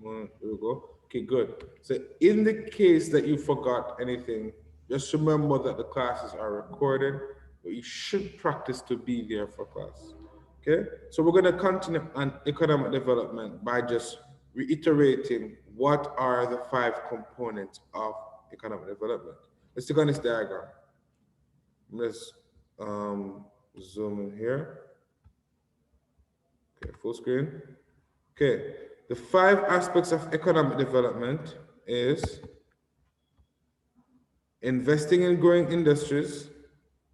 There we go. Okay, good. So in the case that you forgot anything, just remember that the classes are recorded, but you should practice to be there for class. Okay, so we're going to continue on economic development by just reiterating what are the five components of economic development. Let's take on this diagram. Let's zoom in here. Okay, full screen. Okay, the five aspects of economic development is investing in growing industries,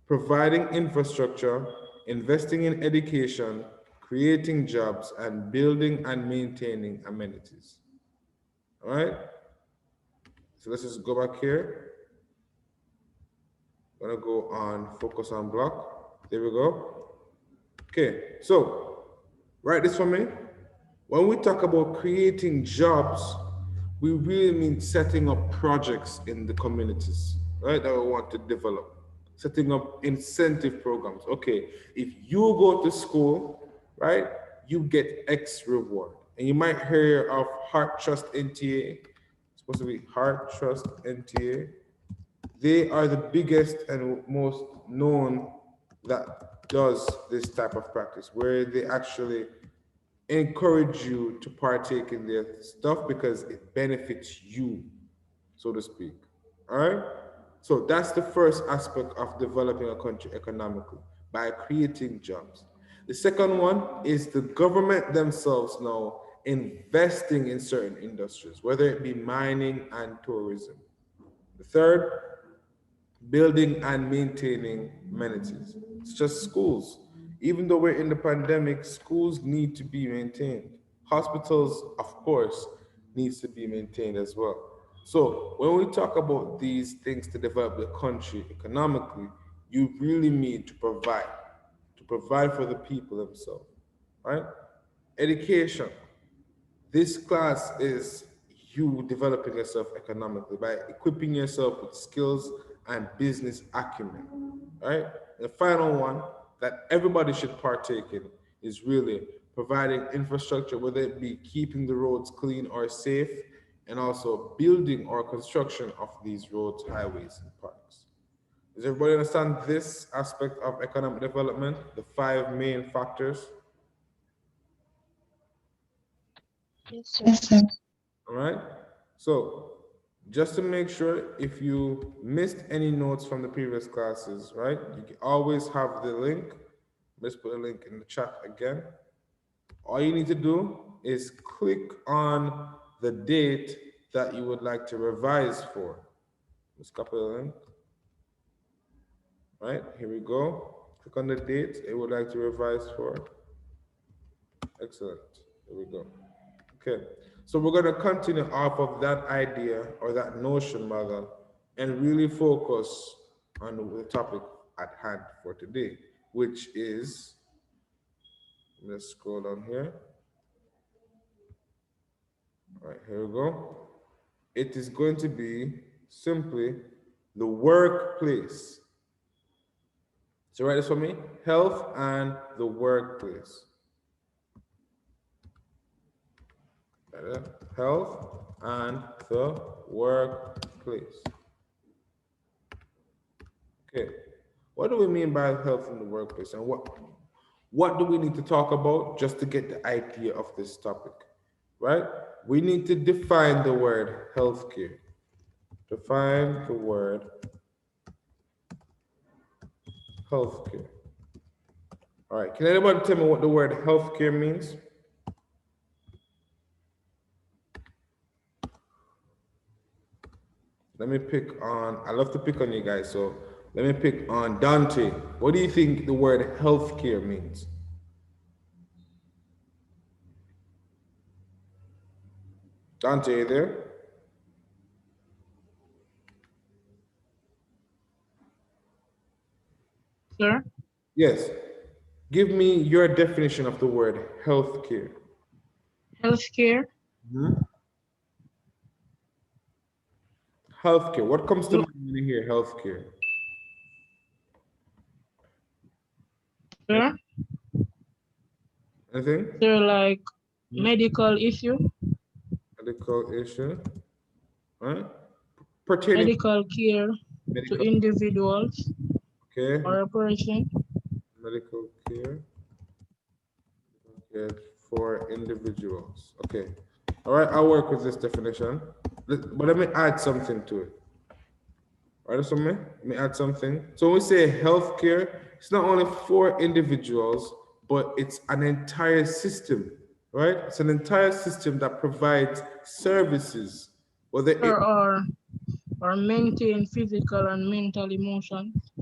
providing infrastructure, investing in education, creating jobs, and building and maintaining amenities. All right, so let's just go back here. I'm gonna go on focus on block. There we go. Okay, so write this for me. When we talk about creating jobs, we really mean setting up projects in the communities, right, that we want to develop. Setting up incentive programs. Okay, if you go to school, right, you get X reward. And you might hear of Heart Trust NTA. It's supposed to be Heart Trust NTA. They are the biggest and most known that does this type of practice, where they actually encourage you to partake in their stuff because it benefits you, so to speak. All right? So that's the first aspect of developing a country economically, by creating jobs. The second one is the government themselves now investing in certain industries, whether it be mining and tourism. The third, building and maintaining amenities. It's just schools. Even though we're in the pandemic, schools need to be maintained. Hospitals, of course, needs to be maintained as well. So when we talk about these things to develop the country economically, you really need to provide for the people themselves, right? Education. This class is you developing yourself economically by equipping yourself with skills and business acumen. Right? The final one that everybody should partake in is really providing infrastructure, whether it be keeping the roads clean or safe, and also building or construction of these roads, highways, and parks. Does everybody understand this aspect of economic development, the five main factors? Yes, sir. Yes, sir. All right. So just to make sure, if you missed any notes from the previous classes, right, you can always have the link. Let's put a link in the chat again. All you need to do is click on the date that you would like to revise for. Let's copy the link. Right, here we go. Click on the date it would like to revise for. Excellent. Here we go. Okay, so we're going to continue off of that idea, or that notion rather, and really focus on the topic at hand for today, which is, let's scroll down here. All right, here we go. It is going to be simply the workplace. So write this for me: health and the workplace. Health and the workplace. Okay, what do we mean by health in the workplace, and what do we need to talk about just to get the idea of this topic, right? We need to define the word healthcare. Define the word healthcare. All right, can anybody tell me what the word healthcare means? Let me pick on, I love to pick on you guys, so let me pick on Dante. What do you think the word healthcare means? Dante, you there? Sir, Yes. Give me your definition of the word healthcare. healthcare. Mhm. Healthcare. What comes to Look, mind when you hear healthcare? sir, Anything? sir, like Mhm. medical issue. medical issue, right? Pertaining medical care to medical, individuals okay, or a person. medical care, care for individuals. Okay, all right, I'll work with this definition, but let me add something to it. All right, so let me add something. So when we say healthcare, it's not only for individuals, but it's an entire system, right? It's an entire system that provides services, whether it, Or maintain physical and mental emotions.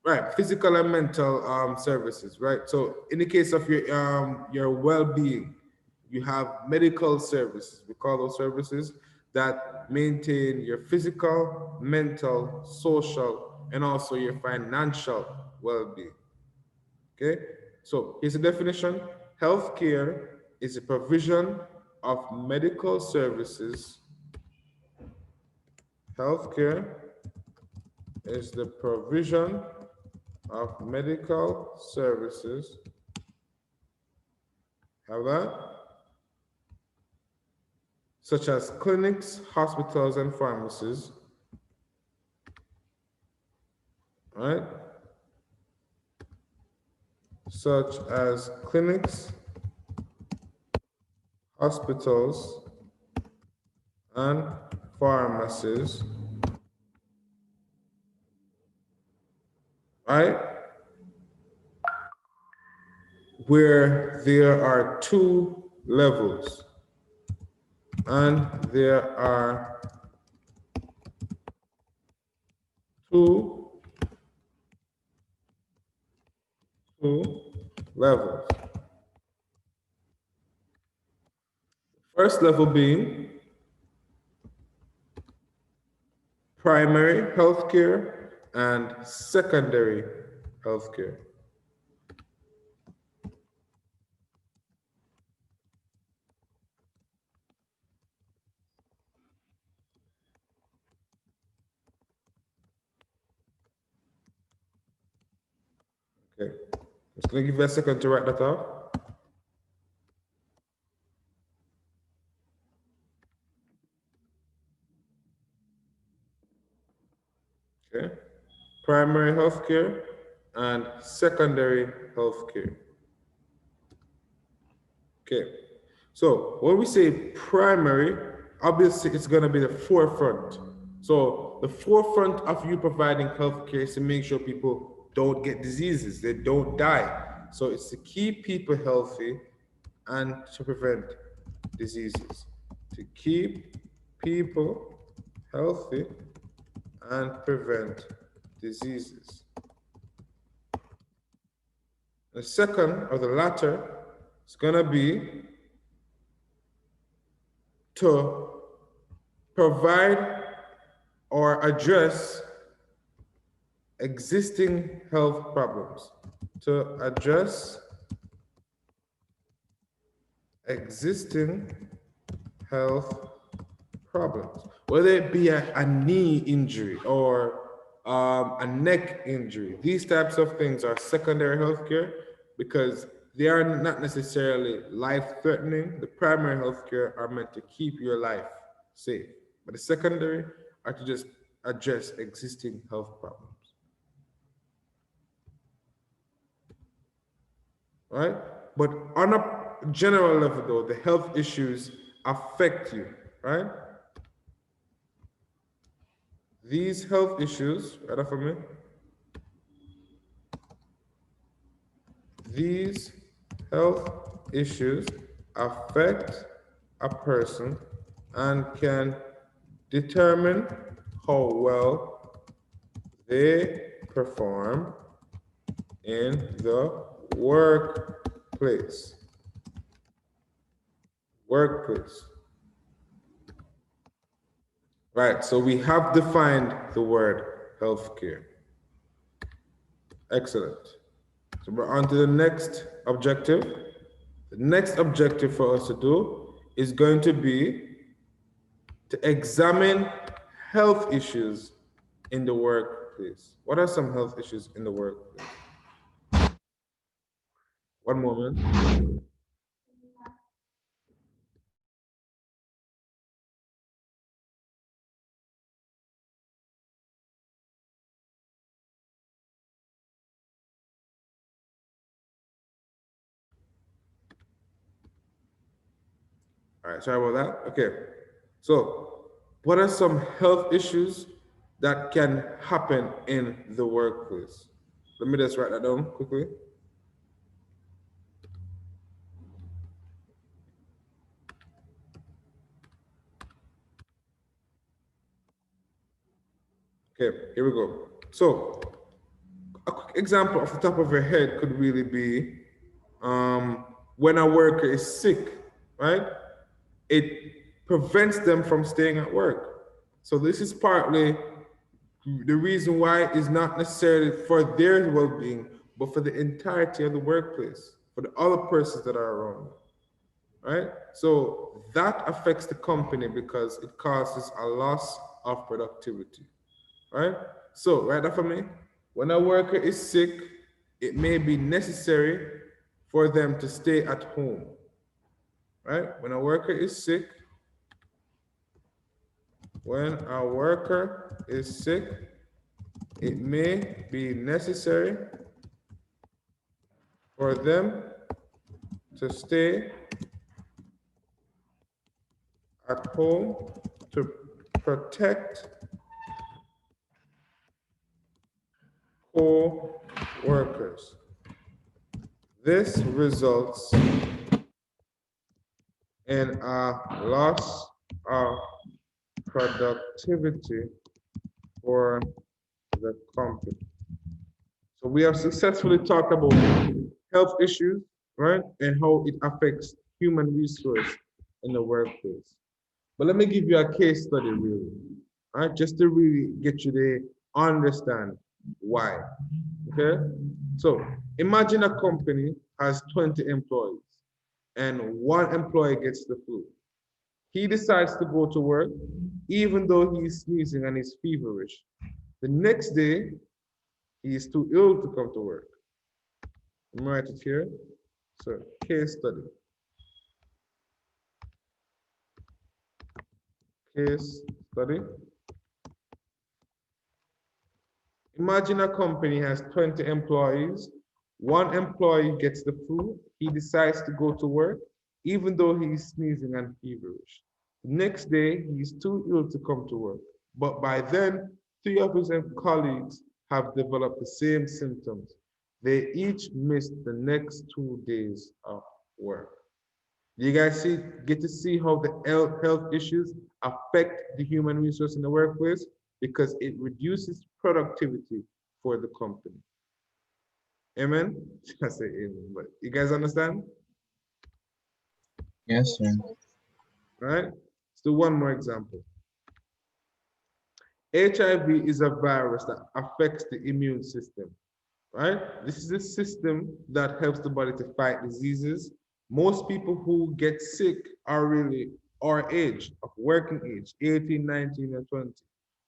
right, physical and mental services, right? So in the case of your well-being, you have medical services. We call those services that maintain your physical, mental, social, and also your financial well-being. Okay, so here's the definition. Healthcare is a provision of medical services. Healthcare is the provision of medical services. Have that? Such as clinics, hospitals, and pharmacies. Right? Such as clinics, hospitals, and pharmacies. Right? Where there are two levels. And there are two levels. First level being primary healthcare and secondary healthcare. Okay, just gonna give you a second to write that off. Okay, primary healthcare and secondary healthcare. Okay, so when we say primary, obviously it's gonna be the forefront. So the forefront of you providing healthcare is to make sure people don't get diseases, they don't die. So it's to keep people healthy and to prevent diseases. To keep people healthy and prevent diseases. The second, or the latter, is gonna be to provide or address existing health problems. To address existing health problems, whether it be a knee injury or a neck injury. These types of things are secondary healthcare because they are not necessarily life-threatening. The primary healthcare are meant to keep your life safe, but the secondary are to just address existing health problems. Right? But on a general level, though, the health issues affect you, right? These health issues, right after me, these health issues affect a person and can determine how well they perform in the workplace. Workplace. Right, so we have defined the word healthcare. Excellent. So we're on to the next objective. The next objective for us to do is going to be to examine health issues in the workplace. What are some health issues in the workplace? One moment. All right, sorry about that. Okay. So, what are some health issues that can happen in the workplace? Let me just write that down quickly. Okay, here we go. So, a quick example off the top of your head could really be when a worker is sick, right? It prevents them from staying at work. So this is partly the reason why is not necessarily for their well-being, but for the entirety of the workplace, for the other persons that are around, right? So that affects the company because it causes a loss of productivity, right? So write that for me. When a worker is sick, it may be necessary for them to stay at home, right? When a worker is sick, when a worker is sick, it may be necessary for them to stay at home to protect co-workers. This results in a loss of productivity for the company. So we have successfully talked about health issues, right? And how it affects human resource in the workplace. But let me give you a case study really, right? Just to really get you to understand why, okay? So imagine a company has 20 employees and one employee gets the flu. He decides to go to work even though he's sneezing and is feverish. The next day, he is too ill to come to work. I'm write it here. So case study. Case study. Imagine a company has 20 employees. One employee gets the flu. He decides to go to work, even though he's sneezing and feverish. The next day, he's too ill to come to work. But by then, three of his colleagues have developed the same symptoms. They each missed the next 2 days of work. You guys get to see how the health issues affect the human resource in the workplace because it reduces productivity for the company. Amen? I say amen, but you guys understand? Yes, sir. All right? Let's do one more example. HIV is a virus that affects the immune system, right? This is a system that helps the body to fight diseases. Most people who get sick are really our age, of working age, 18, 19, and 20,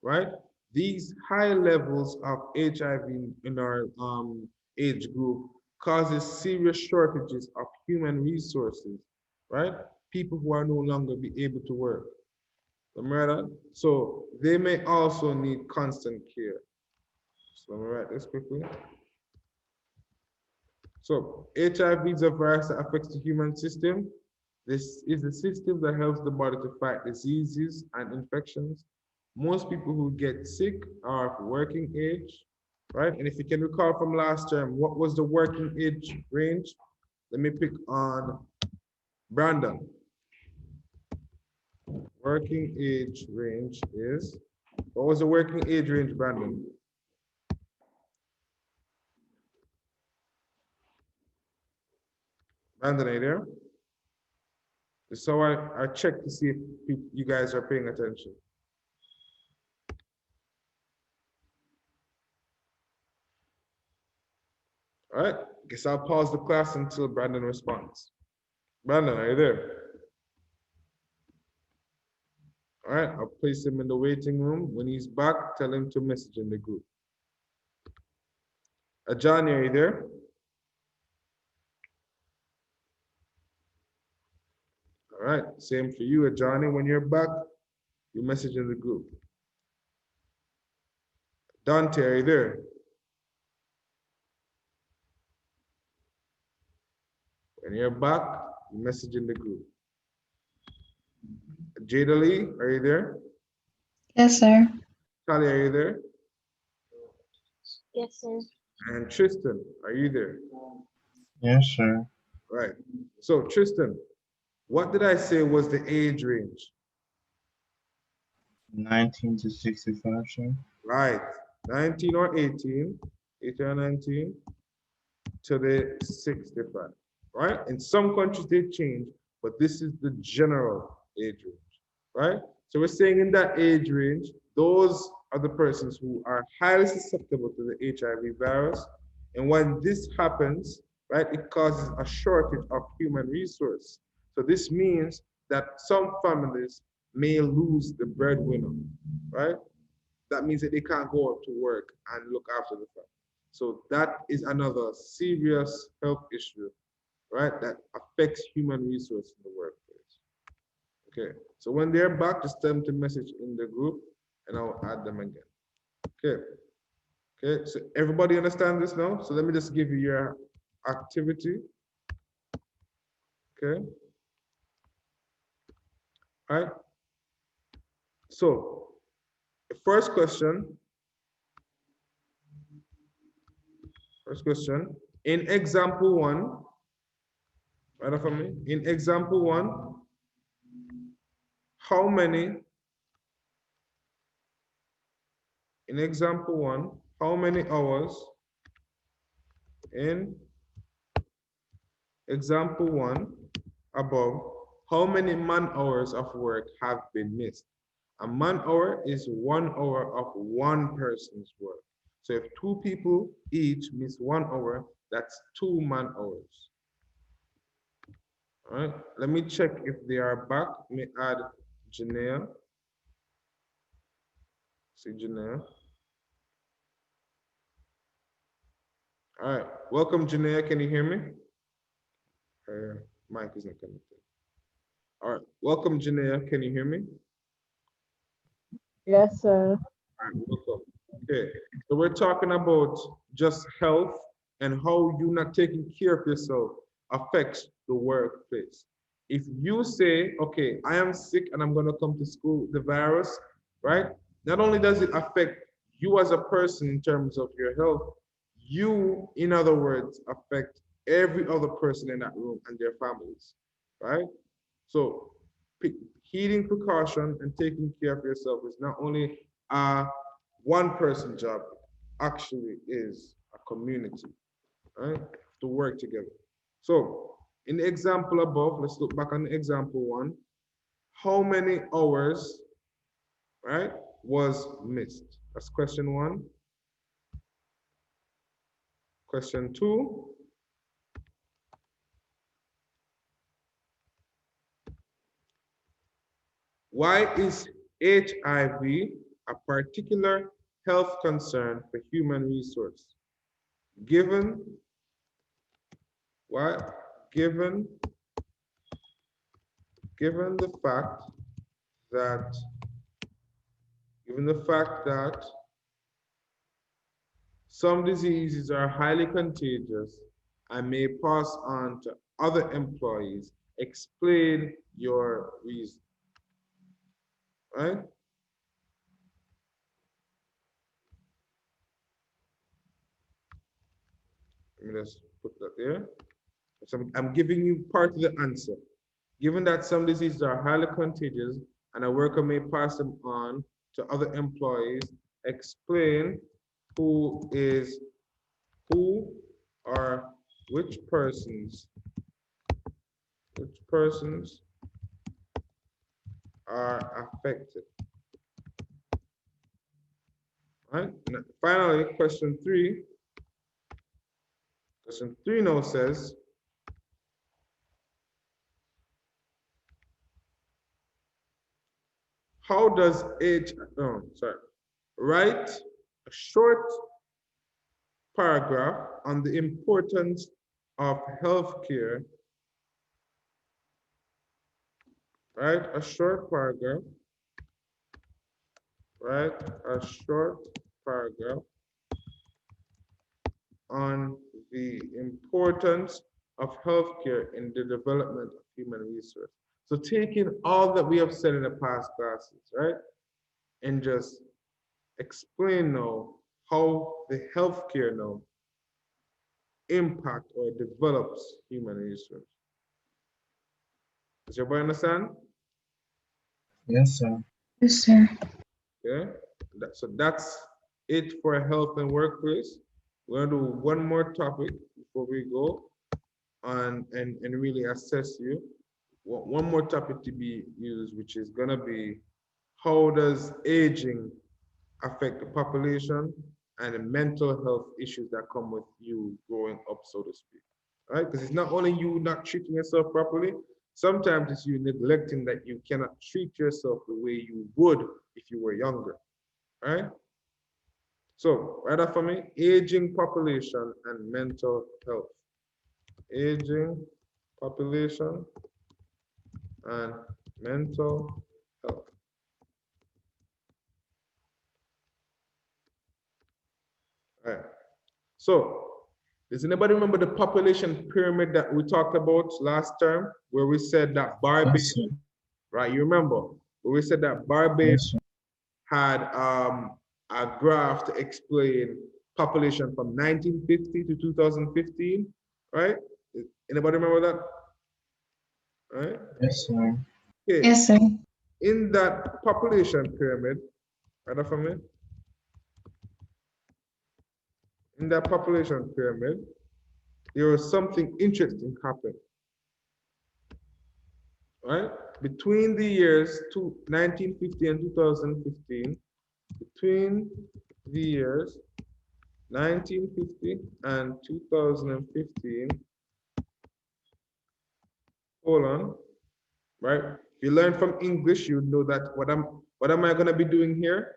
right? These high levels of HIV in our age group causes serious shortages of human resources, right? People who are no longer be able to work. Remember that? So they may also need constant care. So let me write this quickly. So HIV is a virus that affects the human system. This is a system that helps the body to fight diseases and infections. Most people who get sick are of working age, right? And if you can recall from last term, what was the working age range? Let me pick on Brandon. Working age range is, what was the working age range, Brandon? Brandon, are you there? So I checked to see if you guys are paying attention. All right, guess I'll pause the class until Brandon responds. Brandon, are you there? All right, I'll place him in the waiting room. When he's back, tell him to message in the group. Johnny, are you there? All right, same for you, Johnny. When you're back, you message in the group. Dante, are you there? When you're back, you message in the group. Jadalee, are you there? Yes, sir. Tali, are you there? Yes, sir. And Tristan, are you there? Yes, sir. Right. So Tristan, what did I say was the age range? 19 to 65, sir. Right. 19 or 18, 18 or 19 to the 65. Right? In some countries they change, but this is the general age range. Right? So we're saying in that age range, those are the persons who are highly susceptible to the HIV virus. And when this happens, right, it causes a shortage of human resource. So this means that some families may lose the breadwinner, right? That means that they can't go out to work and look after the family. So that is another serious health issue, right, that affects human resource in the workplace. Okay, so when they're back, just send them to message in the group and I'll add them again. Okay, okay, so everybody understand this now? So let me just give you your activity. Okay, all right. So the first question, in example one, right after me, in example one, how many, in example one, how many hours in example one above, how many man hours of work have been missed? A man hour is 1 hour of one person's work. So if two people each miss 1 hour, that's 2 man hours. All right, let me check if they are back. Let me add Janelle. See Janelle. All right, welcome Janelle, can you hear me? Her mic is not connected. All right, welcome Janelle, can you hear me? Yes, sir. All right, welcome. Okay, so we're talking about just health and how you not taking care of yourself affects the workplace. If you say, okay, I am sick and I'm gonna come to school with the virus, right? Not only does it affect you as a person in terms of your health, you, in other words, affect every other person in that room and their families, right? So heeding precaution and taking care of yourself is not only a one person job, actually is a community, right? To work together. So in the example above, let's look back on the example one. How many hours, right, was missed? That's question one. Question two. Why is HIV a particular health concern for human resource? Given what? Given the fact that some diseases are highly contagious and may pass on to other employees, explain your reason. Right? Let me just put that there. So I'm giving you part of the answer. Given that some diseases are highly contagious and a worker may pass them on to other employees, explain who are which persons are affected. Right? And finally, question three. Question three now says, how does write a short paragraph on the importance of healthcare, right? A short paragraph, right? A short paragraph on the importance of healthcare in the development of human resource. So taking all that we have said in the past classes, right? And just explain now how the healthcare now impact or develops human resource. Does everybody understand? Yes, sir. Yes, sir. Okay. So that's it for health and workplace. We're gonna do one more topic before we go on and really assess you. One more topic to be used, which is gonna be how does aging affect the population and the mental health issues that come with you growing up, so to speak. Right? Because it's not only you not treating yourself properly, sometimes it's you neglecting that you cannot treat yourself the way you would if you were younger. Right? So, write that for me, aging population and mental health. Aging population and mental health. All right. So, does anybody remember the population pyramid that we talked about last term, where we said that Barbados, Yes, sir. right? You remember where we said that Barbados Yes, sir. had a graph to explain population from 1950 to 2015, right? Anybody remember that? Right? Yes, sir. Okay. Yes, sir. In that population pyramid, right for me? In that population pyramid, there was something interesting happening. Right? Between the years 1950 and 2015, between the years 1950 and 2015, hold on, right? If you learn from English, you know that what am I gonna be doing here?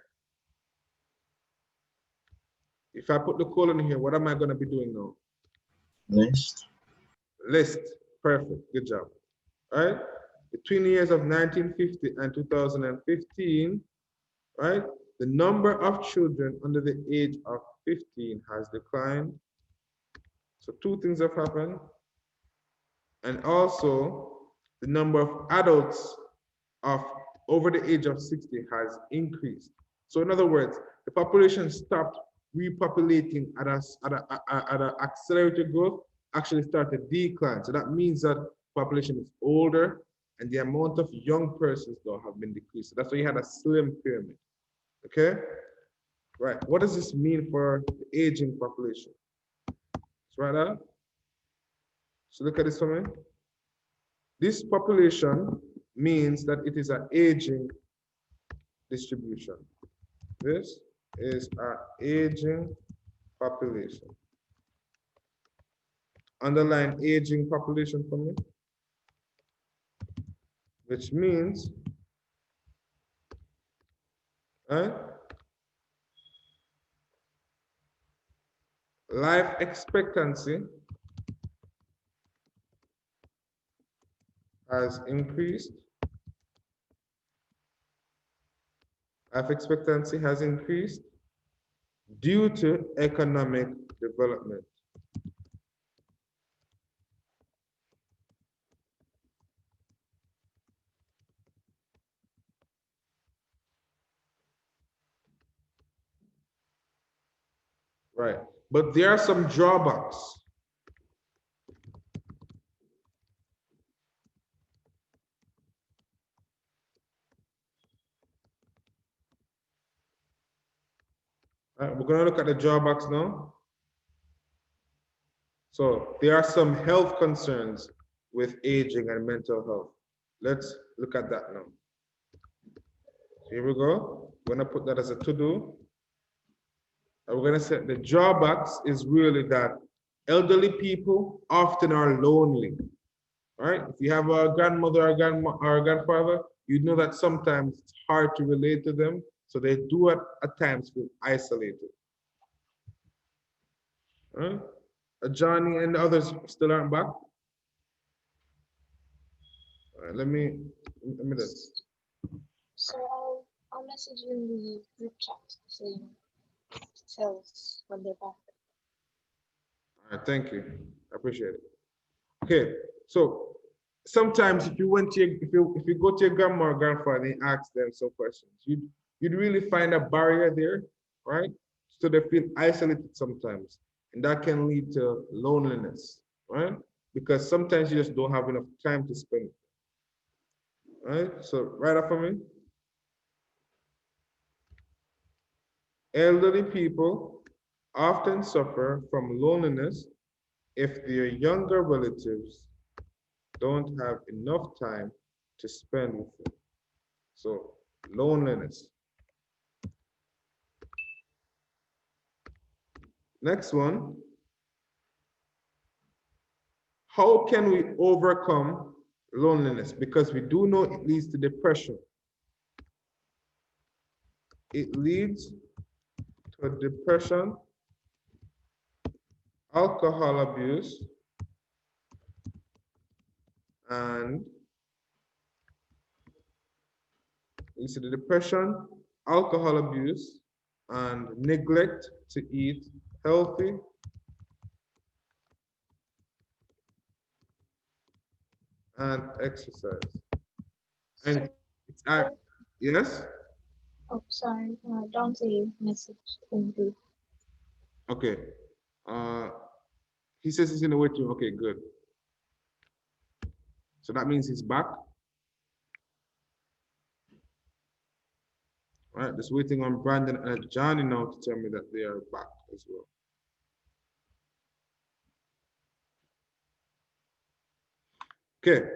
If I put the colon here, what am I gonna be doing now? List. List. Perfect. Good job. All right? Between the years of 1950 and 2015, right, the number of children under the age of 15 has declined. So two things have happened. And also, the number of adults of over the age of 60 has increased. So in other words, the population stopped repopulating at an accelerated growth, actually started decline. So that means that population is older and the amount of young persons though have been decreased. So that's why you had a slim pyramid. Okay? Right. What does this mean for the aging population? Let's write that. So look at this for me. This population means that it is an aging distribution. This is an aging population. Underline aging population for me, which means, right? Life expectancy has increased. Life expectancy has increased due to economic development. Right. But there are some drawbacks. We're going to look at the drawbacks now. So there are some health concerns with aging and mental health. Let's look at that now. Here we go. We're going to put that as a to-do. And we're going to say the drawbacks is really that elderly people often are lonely. All right. If you have a grandmother or a grandfather, you know that sometimes it's hard to relate to them. So they do at times feel isolated. All right. Johnny and the others still aren't back. All right, let me this. So I'll message you in the group chat so you tell us when they're back. All right, thank you. I appreciate it. Okay, so sometimes if you went to if you go to your grandma or grandfather and ask them some questions, you'd really find a barrier there, right? So they feel isolated sometimes, and that can lead to loneliness, right? Because sometimes you just don't have enough time to spend, right? So right after me, elderly people often suffer from loneliness if their younger relatives don't have enough time to spend with them. So loneliness. Next one. How can we overcome loneliness? Because we do know it leads to depression. It leads to depression, alcohol abuse, and leads to the depression, alcohol abuse, and neglect to eat healthy and exercise. And it's yes? Oh, sorry. Dante message in group. Okay. Uh, he says he's in the waiting room. Okay, good. So that means he's back. All right, just waiting on Brandon and Johnny now to tell me that they are back as well. Okay.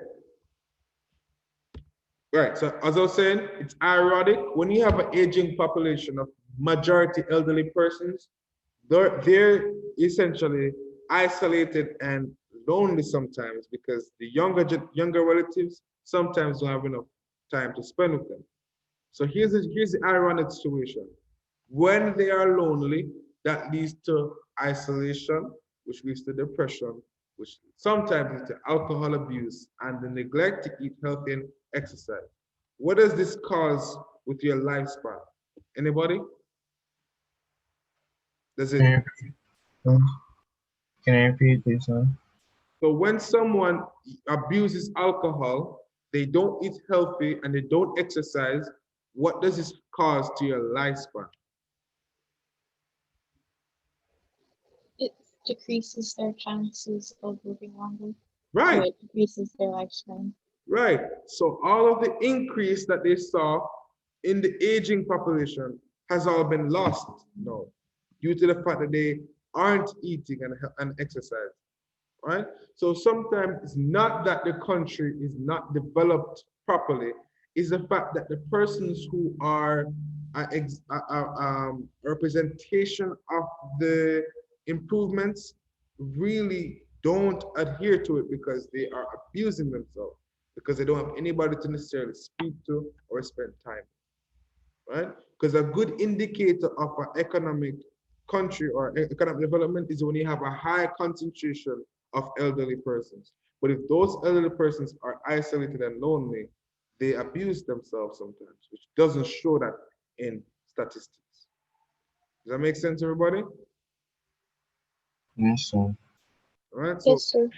Right, so as I was saying, it's ironic when you have an aging population of majority elderly persons, they're essentially isolated and lonely sometimes because the younger relatives sometimes don't have enough time to spend with them. So here's the ironic situation. When they are lonely, that leads to isolation, which leads to depression, which sometimes leads to alcohol abuse and the neglect to eat healthy and exercise. What does this cause with your lifespan? Anybody? Does it? Can I repeat this, sir? So when someone abuses alcohol, they don't eat healthy and they don't exercise, what does this cause to your lifespan? It decreases their chances of living longer. Right. Or it decreases their lifespan. Right. So all of the increase that they saw in the aging population has all been lost now due to the fact that they aren't eating and exercise. Right? So sometimes it's not that the country is not developed properly, it's the fact that the persons who are representation of the improvements really don't adhere to it because they are abusing themselves, because they don't have anybody to necessarily speak to or spend time, right? Because a good indicator of an economic country or economic development is when you have a high concentration of elderly persons. But if those elderly persons are isolated and lonely, they abuse themselves sometimes, which doesn't show that in statistics. Does that make sense, everybody? Yes, sir. All right, so Yes, sir.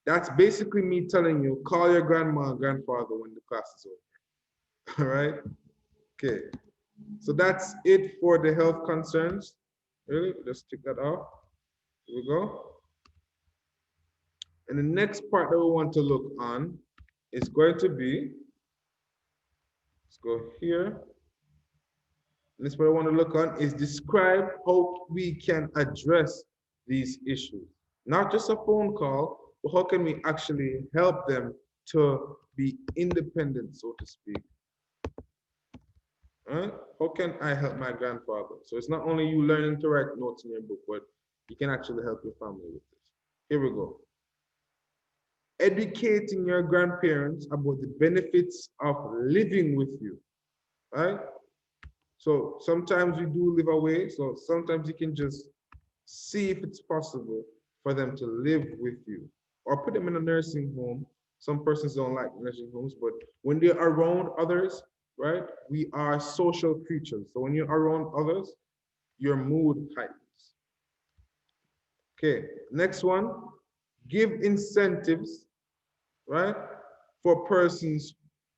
that's basically me telling you, call your grandma and grandfather when the class is over. All right, okay. So that's it for the health concerns. Really, just tick that off. Here we go. And the next part that we want to look on is going to be, let's go here. This what I want to look on is describe how we can address these issues. Not just a phone call, but how can we actually help them to be independent, so to speak. How can I help my grandfather? So it's not only you learning to write notes in your book, but you can actually help your family with this. Here we go. Educating your grandparents about the benefits of living with you, right? So sometimes we do live away, so sometimes you can just see if it's possible for them to live with you or put them in a nursing home. Some persons don't like nursing homes, but when they're around others, right? We are social creatures. So when you're around others, your mood heightens. Okay, next one, give incentives, right? For persons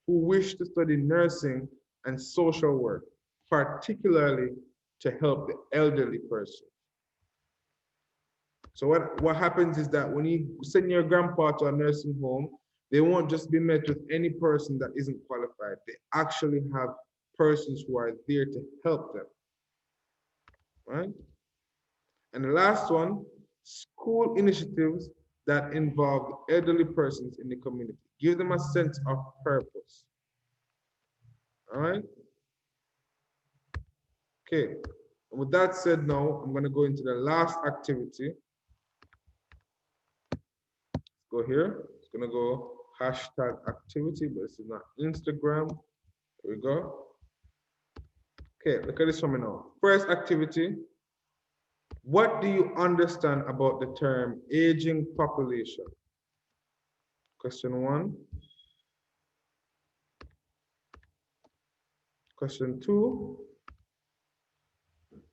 who wish to study nursing and social work, particularly to help the elderly person. So what happens is that when you send your grandpa to a nursing home, they won't just be met with any person that isn't qualified. They actually have persons who are there to help them, right? And the last one, school initiatives that involve elderly persons in the community. Give them a sense of purpose, all right? Okay, and with that said now, I'm gonna go into the last activity. Go here, it's gonna go hashtag activity, but this is not Instagram. Here we go. Okay, look at this one now. First activity. What do you understand about the term aging population? Question 1. Question 2.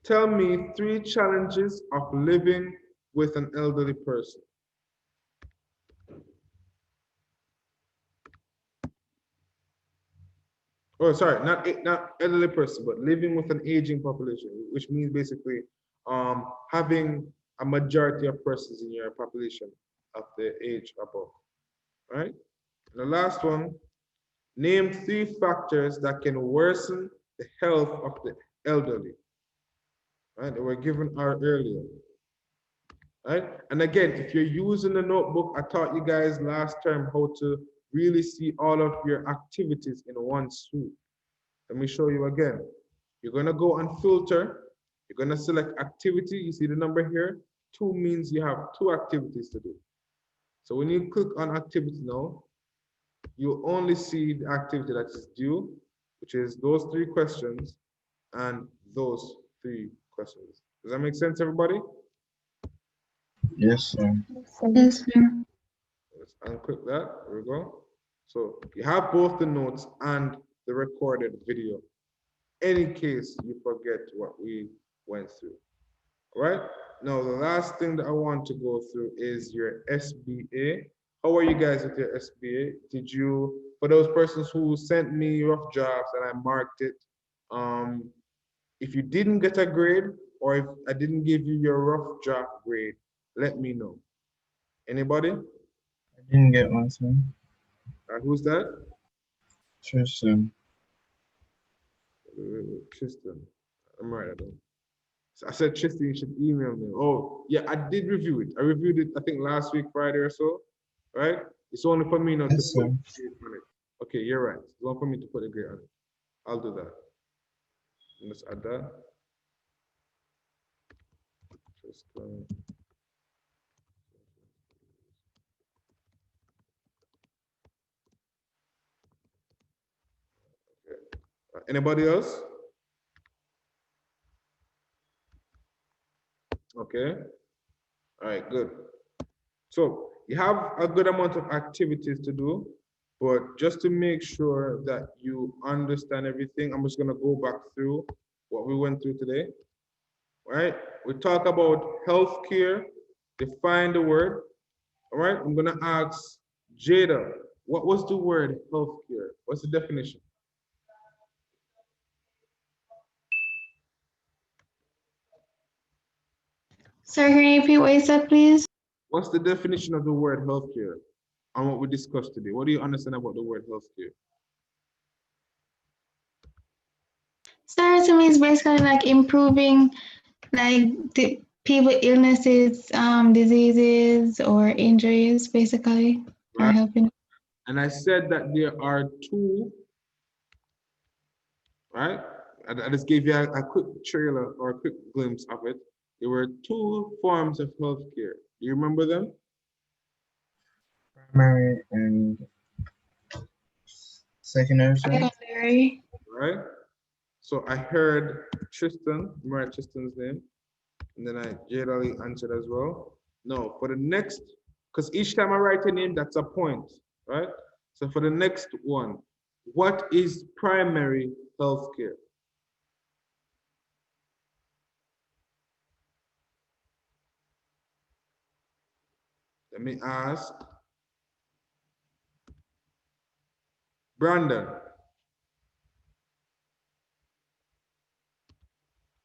Tell me 3 challenges of living with an elderly person. Oh, sorry, not elderly person, but living with an aging population, which means basically having a majority of persons in your population of the age above, right? And the last one, name 3 factors that can worsen the health of the elderly, right? That were given out earlier, right? And again, if you're using the notebook, I taught you guys last term how to really see all of your activities in one swoop. Let me show you again. You're gonna go and filter. You're gonna select activity. You see the number here? 2 means you have 2 activities to do. So when you click on activity now, you only see the activity that is due, which is those 3 questions and those 3 questions. Does that make sense, everybody? Yes, sir. Yes, sir. Let's unclick that. There we go. So you have both the notes and the recorded video, any case you forget what we went through. All right. Now, the last thing that I want to go through is your SBA. How are you guys with your SBA? Did you, for those persons who sent me rough drafts and I marked it, if you didn't get a grade or if I didn't give you your rough draft grade, let me know. Anybody? I didn't get one, sir. Who's that? Tristan. Tristan. I'm right. I said, Tristan, you should email me. Oh, yeah, I did review it. I reviewed it, I think, last week, Friday or so, right? It's only for me not to Yes, put sir. a grade on it. Okay, you're right. It's only for me to put a grade on it. I'll do that. Let's add that. Tristan. Okay. Anybody else? Okay. All right, good. So you have a good amount of activities to do, but just to make sure that you understand everything, I'm just gonna go back through what we went through today. All right, we talk about healthcare, define the word. All right, I'm gonna ask Jada, what was the word healthcare? What's the definition? Sir, can you repeat what you said, please? What's the definition of the word healthcare and what we discussed today? What do you understand about the word healthcare? Sir, to me, it's basically like improving, like the people illnesses, diseases or injuries, basically, or Right. helping. And I said that there are 2, right? I just gave you a quick trailer or a quick glimpse of it. There were 2 forms of healthcare. Do you remember them? Primary and secondary, sir. Secondary. Right? So I heard Tristan, remember Tristan's name? And then I generally answered as well. No, for the next, because each time I write a name, that's a point, right? So for the next one, what is primary healthcare? Let me ask. Brandon.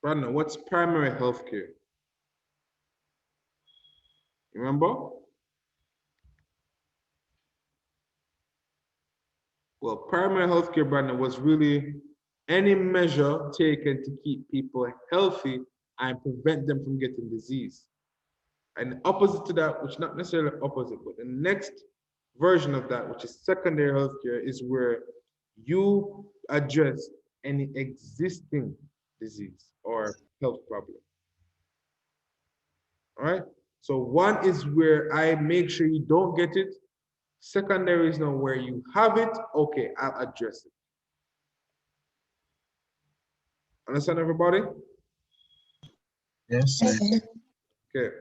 Brandon, what's primary health care? Remember? Well, primary health care, Brandon, was really any measure taken to keep people healthy and prevent them from getting disease. And opposite to that, which not necessarily opposite, but the next version of that, which is secondary healthcare, is where you address any existing disease or health problem. All right. So one is where I make sure you don't get it. Secondary is now where you have it. Okay, I'll address it. Understand, everybody? Yes, sir. Okay.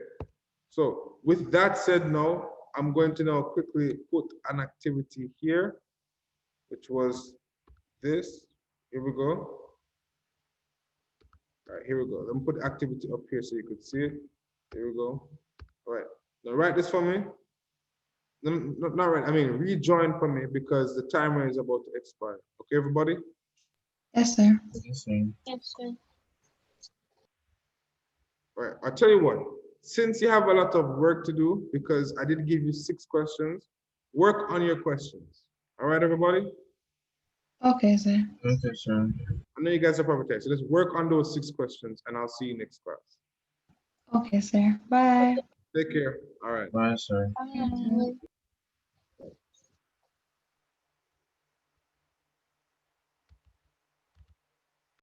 So with that said, now I'm going to now quickly put an activity here, which was this. Here we go. All right, here we go. Let me put the activity up here so you could see it. Here we go. All right. Now write this for me. Not right. I mean, rejoin for me because the timer is about to expire. Okay, everybody? Yes, sir. Yes, sir. Yes, sir. All right. I'll tell you what. Since you have a lot of work to do, because I did give you 6 questions, work on your questions. All right, everybody? Okay, sir. Okay, sir. I know you guys are probably tired, so let's work on those 6 questions and I'll see you next class. Okay, sir. Bye. Take care. All right. Bye, sir. Um,